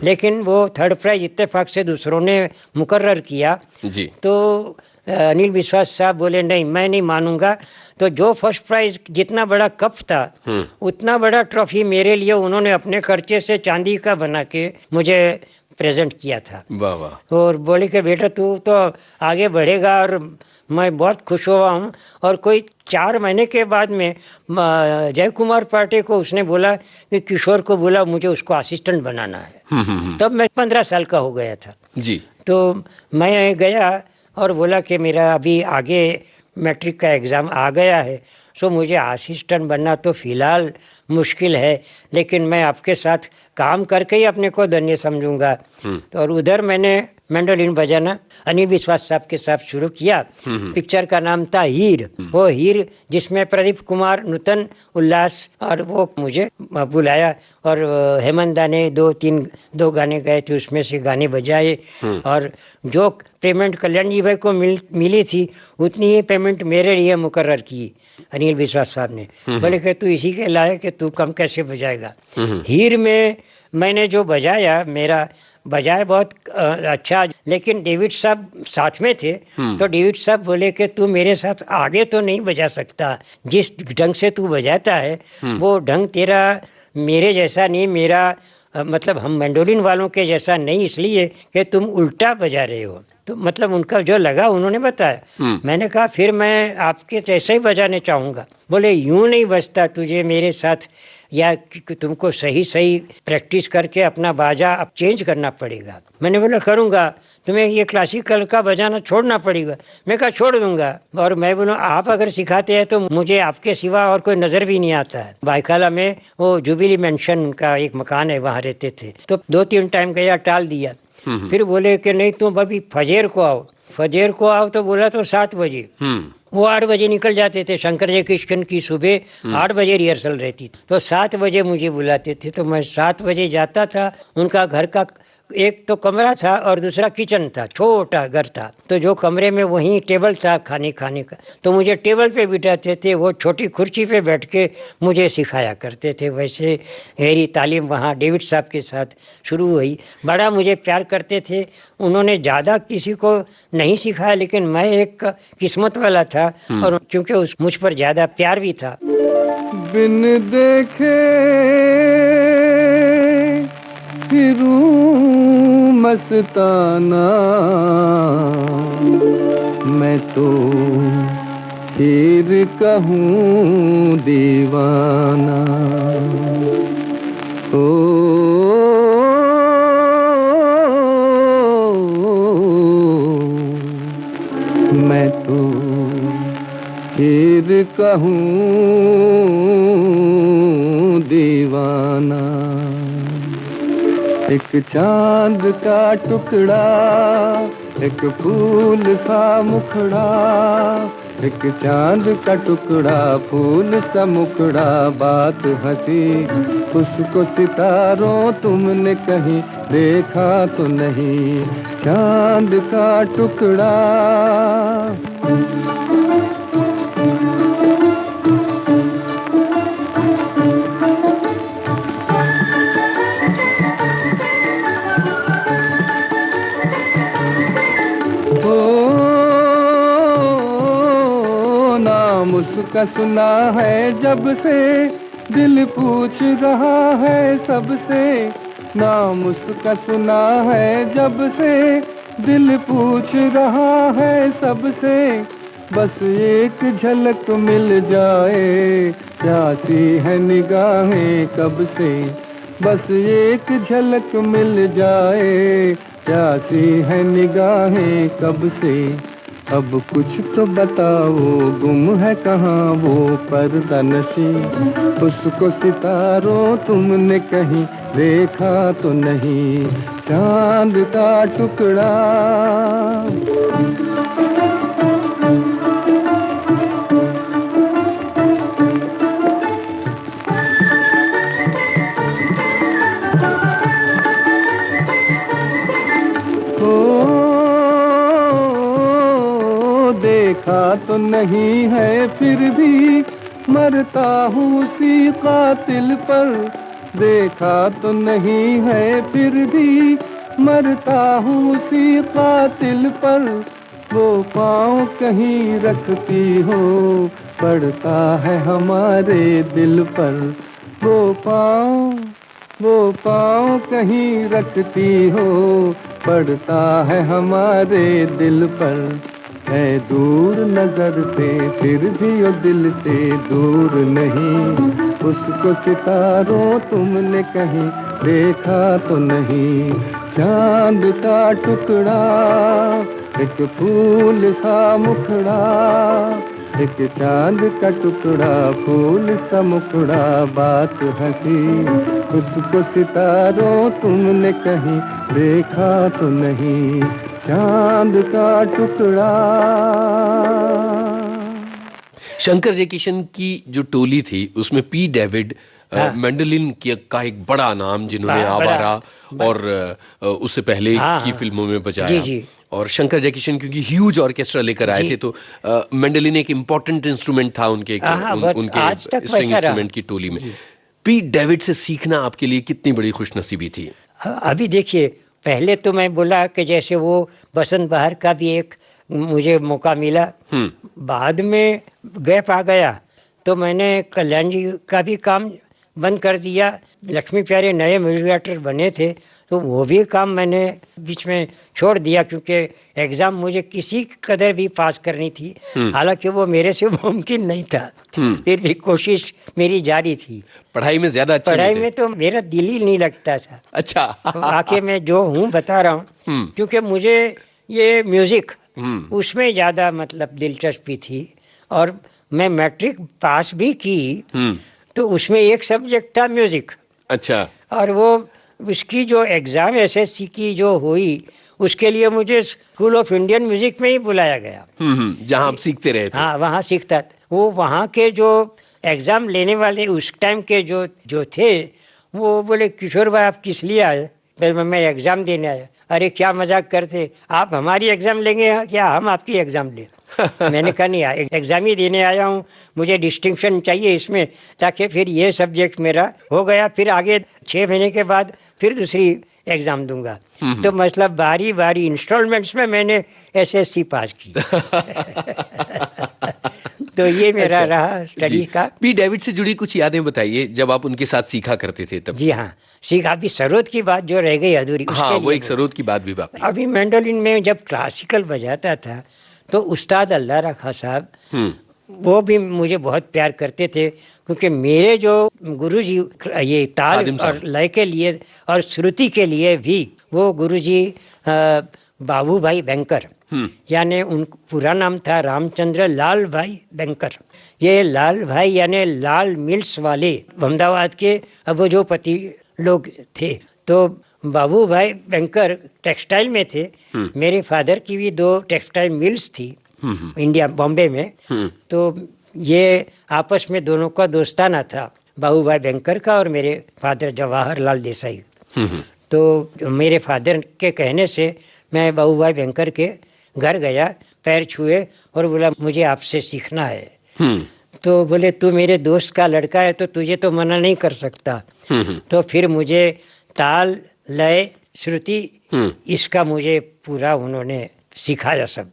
लेकिन वो 3rd प्राइज इत्तेफाक से दूसरों ने मुकर्रर किया जी। तो अनिल विश्वास साहब बोले नहीं, मैं नहीं मानूंगा। तो जो 1st प्राइज जितना बड़ा कप था उतना बड़ा ट्रॉफी मेरे लिए उन्होंने अपने खर्चे से चांदी का बना के मुझे प्रेजेंट किया था। वाह वाह। और बोले कि बेटा तू तो आगे बढ़ेगा और मैं बहुत खुश हुआ हूँ। और कोई 4 महीने के बाद में जय कुमार पाटे को उसने बोला कि किशोर को बोला मुझे उसको असिस्टेंट बनाना है। तब मैं 15 साल का हो गया था जी। तो मैं गया और बोला कि मेरा अभी आगे मैट्रिक का एग्जाम आ गया है, सो मुझे असिस्टेंट बनना तो फिलहाल मुश्किल है, लेकिन मैं आपके साथ काम करके ही अपने को धन्य समझूंगा। तो और उधर मैंने मैंडोलिन बजाना अनिल विश्वास साहब के साथ शुरू किया। पिक्चर का नाम था हीर। वो हीर जिसमें प्रदीप कुमार, नूतन उल्लास और वो मुझे बुलाया और हेमंत दा ने 2 गाने गाए थे, उसमें से गाने बजाए। और जो पेमेंट कल्याण जी भाई को मिली थी उतनी ही पेमेंट मेरे लिए मुकर्रर की अनिल विश्वास साहब ने। बोले कि तू इसी के लायक है, तू कम कैसे बजाएगा। हीर में मैंने जो बजाया, मेरा बजाए बहुत अच्छा, लेकिन डेविड साहब साथ में थे। तो डेविड साहब बोले कि तू मेरे साथ आगे तो नहीं बजा सकता, जिस ढंग से तू बजाता है वो ढंग तेरा मेरे जैसा नहीं, मेरा मतलब हम मैंडोलिन वालों के जैसा नहीं, इसलिए कि तुम उल्टा बजा रहे हो। तो मतलब उनका जो लगा उन्होंने बताया। मैंने कहा फिर मैं आपके जैसे ही बजाने चाहूंगा। बोले यूं नहीं बजता, तुझे मेरे साथ या तुमको सही सही प्रैक्टिस करके अपना बाजा अब चेंज करना पड़ेगा। मैंने बोला करूंगा, तुम्हें ये क्लासिकल का बजाना छोड़ना पड़ेगा। मैं कहा छोड़ दूंगा। और मैं बोला आप अगर सिखाते हैं तो मुझे आपके सिवा और कोई नजर भी नहीं आता है। बाइकाला में वो जुबिली मेंशन का एक मकान है, वहां रहते थे। तो 2-3 टाइम गया, टाल दिया। फिर बोले कि नहीं तुम अभी फजेर को आओ। फजेर को आओ तो बोला तो 7 बजे। वो 8 बजे निकल जाते थे। शंकर जय कृष्ण की सुबह 8 बजे रिहर्सल रहती, तो 7 बजे मुझे बुलाते थे। तो मैं 7 बजे जाता था। उनका घर का एक तो कमरा था और दूसरा किचन था, छोटा घर था। तो जो कमरे में वहीं टेबल था खाने का, तो मुझे टेबल पे बिठाते थे, वो छोटी कुर्सी पे बैठ के मुझे सिखाया करते थे। वैसे मेरी तालीम वहाँ डेविड साहब के साथ शुरू हुई। बड़ा मुझे प्यार करते थे। उन्होंने ज़्यादा किसी को नहीं सिखाया, लेकिन मैं एक किस्मत वाला था और क्योंकि मुझ पर ज़्यादा प्यार भी था। बिन देखे फिरूं मस्ताना, मैं तो फिर कहूँ दीवाना। ओ मैं तो फिर कहूँ दीवाना। एक चांद का टुकड़ा, एक फूल सा मुखड़ा, एक चांद का टुकड़ा फूल सा मुखड़ा, बात हंसी उसको सितारों तुमने कहीं देखा तो नहीं, चांद का टुकड़ा। उसका सुना है जब से दिल पूछ रहा है सबसे, नाम उसका सुना है जब से दिल पूछ रहा है सबसे, बस एक झलक मिल जाए प्यासी है निगाहें कब से, बस एक झलक मिल जाए प्यासी है निगाहें कब से, अब कुछ तो बताओ, गुम है कहाँ वो पर्दानशी? उसको सितारों तुमने कहीं देखा तो नहीं? चांद का टुकड़ा देखा तो नहीं है फिर भी मरता हूँ उसी कातिल पर। देखा तो नहीं है फिर भी मरता हूँ उसी कातिल पर। वो पाँव कहीं रखती हो पड़ता है हमारे दिल पर। वो पाँव कहीं रखती हो पड़ता है हमारे दिल पर। है दूर नजर से फिर भी वो दिल से दूर नहीं। उसको सितारों तुमने कहीं देखा तो नहीं? चांद का टुकड़ा, एक फूल सा मुखड़ा, एक चांद का टुकड़ा फूल सा मुखड़ा, बात हंसी। उसको सितारों तुमने कहीं देखा तो नहीं? चांद का टुकड़ा। शंकर जयकिशन की जो टोली थी उसमें पी डेविड मैंडोलिन का एक बड़ा नाम, जिन्होंने आवारा और उससे पहले की फिल्मों में बजाया। जी। और शंकर जयकिशन क्योंकि ह्यूज ऑर्केस्ट्रा लेकर आए थे, तो मैंडोलिन एक इम्पोर्टेंट इंस्ट्रूमेंट था उनके स्ट्रिंग इंस्ट्रूमेंट की टोली में। पी डेविड से सीखना आपके लिए कितनी बड़ी खुशनसीबी थी? अभी देखिए, पहले तो मैं बोला कि जैसे वो बसंत बहार का भी एक मुझे मौका मिला, बाद में गैप आ गया तो मैंने कल्याण जी का भी काम बंद कर दिया। लक्ष्मी प्यारे नए म्यूजिक डायरेक्टर बने थे तो वो भी काम मैंने बीच में छोड़ दिया, क्योंकि एग्जाम मुझे किसी कदर भी पास करनी थी। हालांकि वो मेरे से मुमकिन नहीं था, फिर भी कोशिश मेरी जारी थी। पढ़ाई में ज्यादा अच्छे पढ़ाई में तो मेरा दिल ही नहीं लगता था। अच्छा। आके मैं जो हूँ बता रहा हूँ, क्योंकि मुझे ये म्यूजिक उसमें ज्यादा मतलब दिलचस्पी थी। और मैं मैट्रिक पास भी की तो उसमें एक सब्जेक्ट था म्यूजिक। अच्छा। और वो उसकी जो एग्जाम एसएससी की जो हुई उसके लिए मुझे स्कूल ऑफ इंडियन म्यूजिक में ही बुलाया गया, जहां आप सीखते रहे थे। हाँ, वहाँ सीखता। वो वहाँ के जो एग्जाम लेने वाले उस टाइम के जो थे वो बोले, किशोर भाई आप किस लिए आए? मैं एग्जाम देने आया। अरे क्या मजाक करते, आप हमारी एग्जाम लेंगे क्या हम आपकी एग्जाम लें? मैंने कहा नहीं, एग्जाम ही देने आया हूँ, मुझे डिस्टिंक्शन चाहिए इसमें, ताकि फिर ये सब्जेक्ट मेरा हो गया। फिर आगे 6 महीने के बाद फिर दूसरी एग्जाम दूंगा। तो मतलब बारी बारी इंस्टॉलमेंट्स में मैंने एसएससी पास की। तो ये मेरा रहा स्टडी का। पी डेविड से जुड़ी कुछ यादें बताइए, जब आप उनके साथ सीखा करते थे तब। जी हाँ, सीखा। अभी सरोद की बात जो रह गई अधूरी, हाँ, वो एक सरोद की बात भी बाकी। अभी मैंडोलिन में जब क्लासिकल बजाता था तो उस्ताद अल्लाह रखा साहब वो भी मुझे बहुत प्यार करते थे, क्योंकि मेरे जो गुरुजी ये ताल और लय के लिए और श्रुति के लिए भी वो गुरुजी बाबू भाई बैंकर, यानी उन पूरा नाम था रामचंद्र लाल भाई बैंकर। ये लाल भाई यानी लाल मिल्स वाले अहमदाबाद के अब वो जो पति लोग थे। तो बाबू भाई बैंकर टेक्सटाइल में थे। मेरे फादर की भी 2 टेक्सटाइल मिल्स थी इंडिया बॉम्बे में। तो ये आपस में दोनों का दोस्ताना था, बाबू भाई बैंकर का और मेरे फादर जवाहरलाल देसाई। तो मेरे फादर के कहने से मैं बाबू भाई बैंकर के घर गया, पैर छुए और बोला मुझे आपसे सीखना है। तो बोले तू मेरे दोस्त का लड़का है तो तुझे तो मना नहीं कर सकता। तो फिर मुझे ताल लय श्रुति इसका मुझे पूरा उन्होंने सिखाया सब।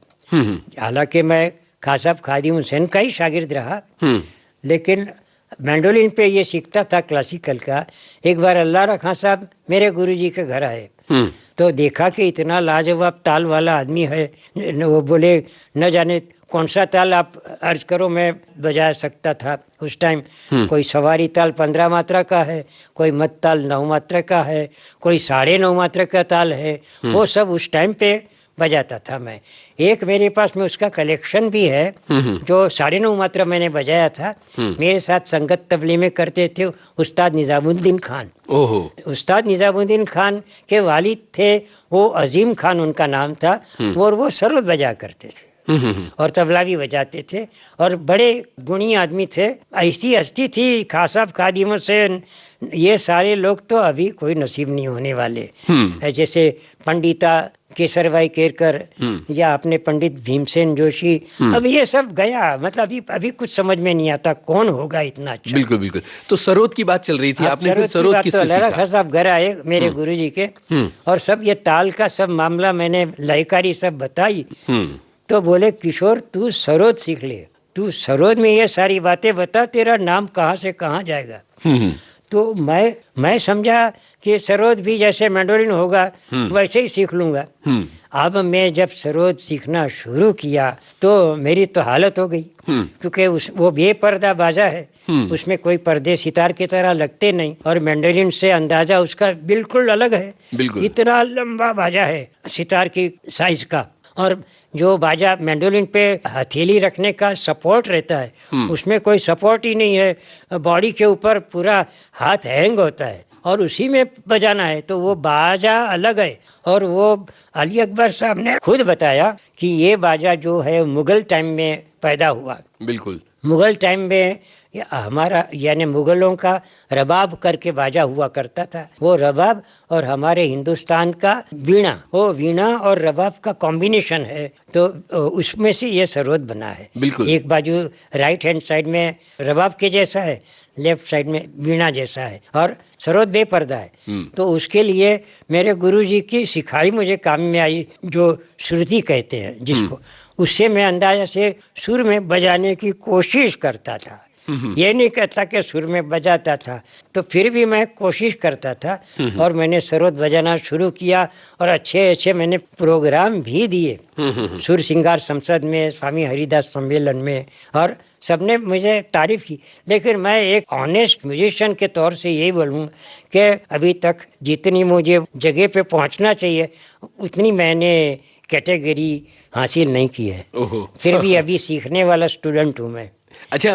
हालांकि मैं खासा खादिम हुसैन का ही शागिर्द रहा, लेकिन मैंडोलिन पे ये सीखता था क्लासिकल का। एक बार अल्लाह रखा साहब मेरे गुरुजी के घर आए तो देखा कि इतना लाजवाब ताल वाला आदमी है। वो बोले न जाने कौन सा ताल आप अर्ज करो, मैं बजा सकता था उस टाइम। कोई सवारी ताल 15 मात्रा का है, कोई मत ताल 9 मात्रा का है, कोई 9.5 मात्रा का ताल है। वो सब उस टाइम पे बजाता था मैं। एक मेरे पास में उसका कलेक्शन भी है, जो 9.5 मात्रा मैंने बजाया था। मेरे साथ संगत तबले में करते थे उस्ताद निजामुद्दीन खान। ओहो। उस्ताद निजामुद्दीन खान के वालिद थे, वो अजीम खान उनका नाम था, और वो सरोद बजा करते थे और तबला भी बजाते थे, और बड़े गुणी आदमी थे। ऐसी हस्ती थी खासाब खादिमों से, ये सारे लोग तो अभी कोई नसीब नहीं होने वाले। जैसे पंडिता केसरभाई केरकर या अपने पंडित भीमसेन जोशी, अब ये सब गया, मतलब अभी कुछ समझ में नहीं आता कौन होगा इतना अच्छा। बिल्कुल बिल्कुल। तो सरोद की बात चल रही थी, आपने फिर सरोद किससे सीखा? लड़ा साहब घर आए मेरे गुरुजी के, और सब ये ताल का सब मामला मैंने लयकारी सब बताई, तो बोले किशोर तू सरोद सीख ले, तू सरोद में ये सारी बातें बता, तेरा नाम कहाँ से कहाँ जाएगा। तो मैं समझा कि सरोद भी जैसे मैंडोलिन होगा वैसे ही सीख लूंगा। अब मैं जब सरोद सीखना शुरू किया तो मेरी तो हालत हो गई, क्योंकि वो बेपर्दा बाजा है, उसमें कोई पर्दे सितार की तरह लगते नहीं, और मैंडोलिन से अंदाजा उसका बिल्कुल अलग है। इतना लंबा बाजा है सितार की साइज का, और जो बाजा मैंडोलिन पे हथेली रखने का सपोर्ट रहता है, उसमें कोई सपोर्ट ही नहीं है, बॉडी के ऊपर पूरा हाथ हैंग होता है और उसी में बजाना है, तो वो बाजा अलग है। और वो अली अकबर साहब ने खुद बताया कि ये बाजा जो है मुगल टाइम में पैदा हुआ। बिल्कुल। मुगल टाइम में हमारा यानी मुगलों का रबाब करके बाजा हुआ करता था, वो रबाब और हमारे हिंदुस्तान का वीणा, वो वीणा और रबाब का कॉम्बिनेशन है, तो उसमें से ये सरोद बना है। बिल्कुल। एक बाजू राइट हैंड साइड में रबाब के जैसा है, लेफ्ट साइड में वीणा जैसा है, और सरोद बेपर्दा है। तो उसके लिए मेरे गुरुजी की सिखाई मुझे काम में आई, जो श्रुति कहते हैं जिसको, उससे मैं अंदाजा से सुर में बजाने की कोशिश करता था। ये नहीं कहता कि सुर में बजाता था, तो फिर भी मैं कोशिश करता था, और मैंने सरोद बजाना शुरू किया, और अच्छे अच्छे मैंने प्रोग्राम भी दिए सुर सिंगार संसद में, स्वामी हरिदास सम्मेलन में, और सबने मुझे तारीफ की। लेकिन मैं एक ऑनेस्ट म्यूजिशियन के तौर से यही बोलूँ कि अभी तक जितनी मुझे जगह पे पहुंचना चाहिए उतनी मैंने कैटेगरी हासिल नहीं की है। फिर भी अभी सीखने वाला स्टूडेंट हूँ मैं। अच्छा,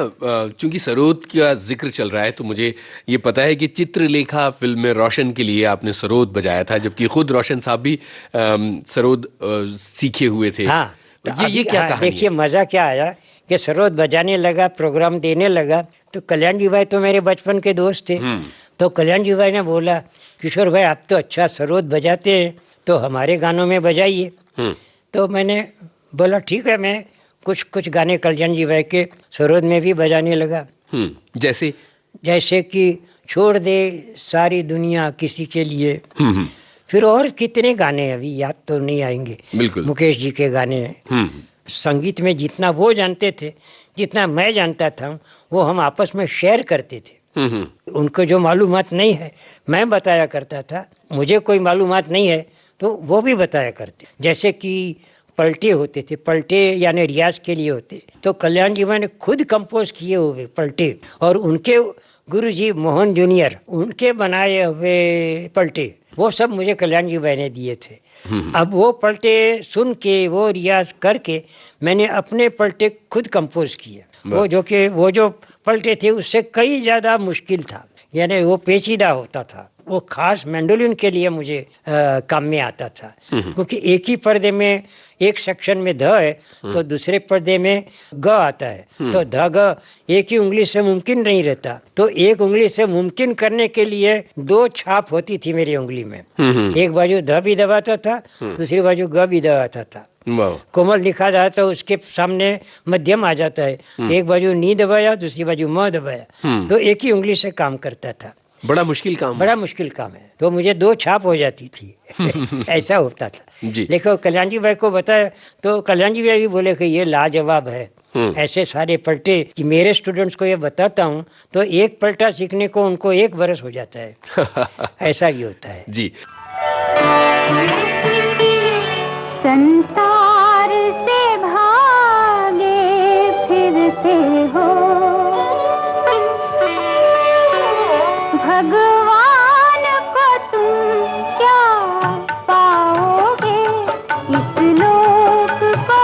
चूंकि सरोद का जिक्र चल रहा है तो मुझे ये पता है कि चित्रलेखा फिल्म में रोशन के लिए आपने सरोद बजाया था, जबकि खुद रोशन साहब भी सरोद सीखे हुए थे। हाँ, तो ये क्या कहानी है? देखिए मजा क्या आया कि सरोद बजाने लगा, प्रोग्राम देने लगा, तो कल्याण जी भाई तो मेरे बचपन के दोस्त थे। तो कल्याण जी भाई ने बोला किशोर भाई आप तो अच्छा सरोद बजाते हैं, तो हमारे गानों में बजाइए। तो मैंने बोला ठीक है, मैं कुछ गाने कल्याण जी भाई के सरोद में भी बजाने लगा। जैसे कि छोड़ दे सारी दुनिया किसी के लिए, फिर और कितने गाने अभी याद तो नहीं आएंगे। बिल्कुल। मुकेश जी के गाने। संगीत में जितना वो जानते थे, जितना मैं जानता था, वो हम आपस में शेयर करते थे। उनको जो मालूमात नहीं है मैं बताया करता था, मुझे कोई मालूमात नहीं है तो वो भी बताया करते। जैसे कि पलटे होते थे, पलटे यानी रियाज के लिए होते, तो कल्याण जी ने खुद कंपोज किए हुए पलटे, और उनके गुरुजी मोहन जूनियर उनके बनाए हुए पलटे, वो सब मुझे कल्याण जी ने दिए थे। अब वो पलटे सुन के, वो रियाज करके मैंने अपने पलटे खुद कंपोज किए। वो जो पलटे थे उससे कई ज्यादा मुश्किल था, यानी वो पेचीदा होता था, वो खास मैंडोलिन के लिए मुझे काम में आता था, क्योंकि एक ही पर्दे में एक सेक्शन में ध है तो दूसरे पर्दे में ग आता है, तो ध ग एक ही उंगली से मुमकिन नहीं रहता, तो एक उंगली से मुमकिन करने के लिए दो छाप होती थी मेरी उंगली में। एक बाजू ध भी दबाता था, दूसरी बाजू ग भी दबाता था। कोमल लिखा जाता तो उसके सामने मध्यम आ जाता है, एक बाजू नी दबाया, दूसरी बाजू म दबाया, तो एक ही उंगली से काम करता था। बड़ा मुश्किल काम है, तो मुझे दो छाप हो जाती थी ऐसा होता था। देखो कल्याण जी भाई को बताया तो कल्याण जी भाई भी बोले कि ये लाजवाब है। ऐसे सारे पलटे कि मेरे स्टूडेंट्स को ये बताता हूँ तो एक पलटा सीखने को उनको 1 बरस हो जाता है ऐसा भी होता है जी। संसार से भागे फिरते हो, भगवान को तुम क्या पाओगे, इस लोक को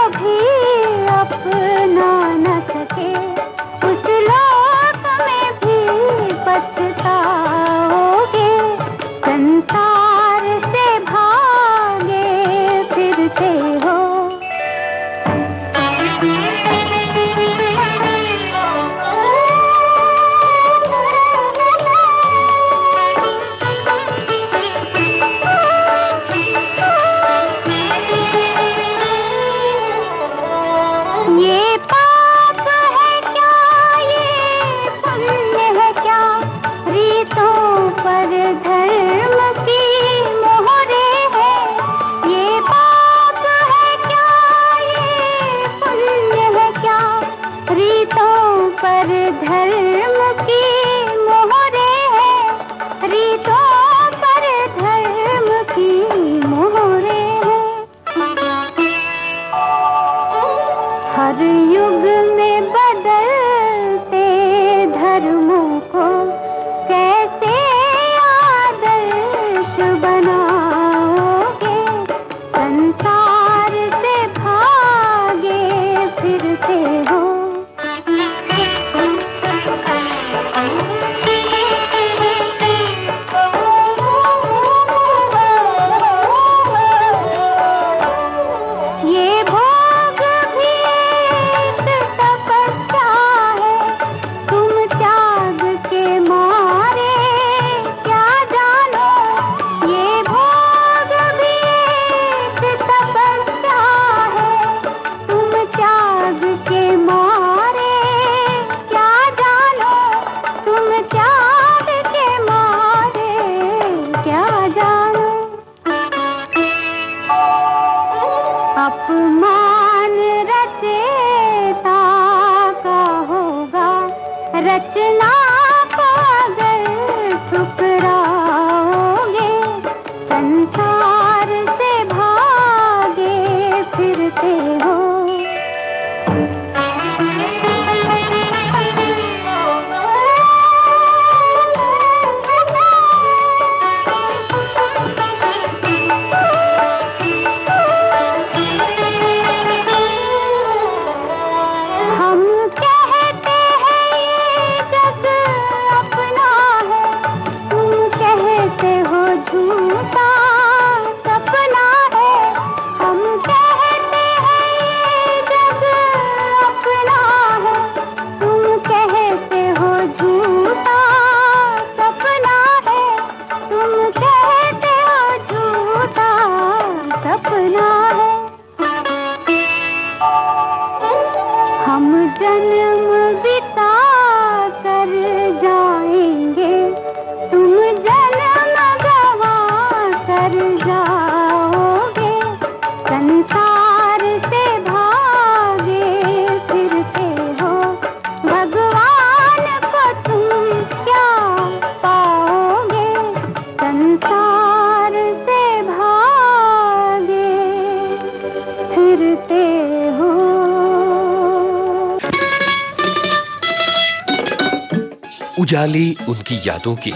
उजाले उनकी यादों के।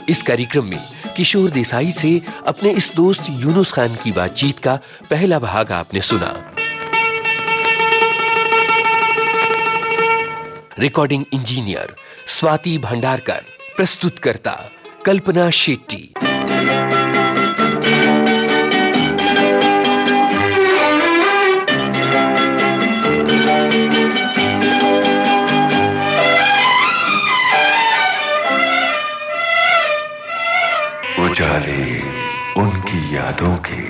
इस कार्यक्रम में किशोर देसाई से अपने इस दोस्त यूनुस खान की बातचीत का पहला भाग आपने सुना। रिकॉर्डिंग इंजीनियर स्वाति भंडारकर, प्रस्तुतकर्ता कल्पना शेट्टी। उजाले उनकी यादों के।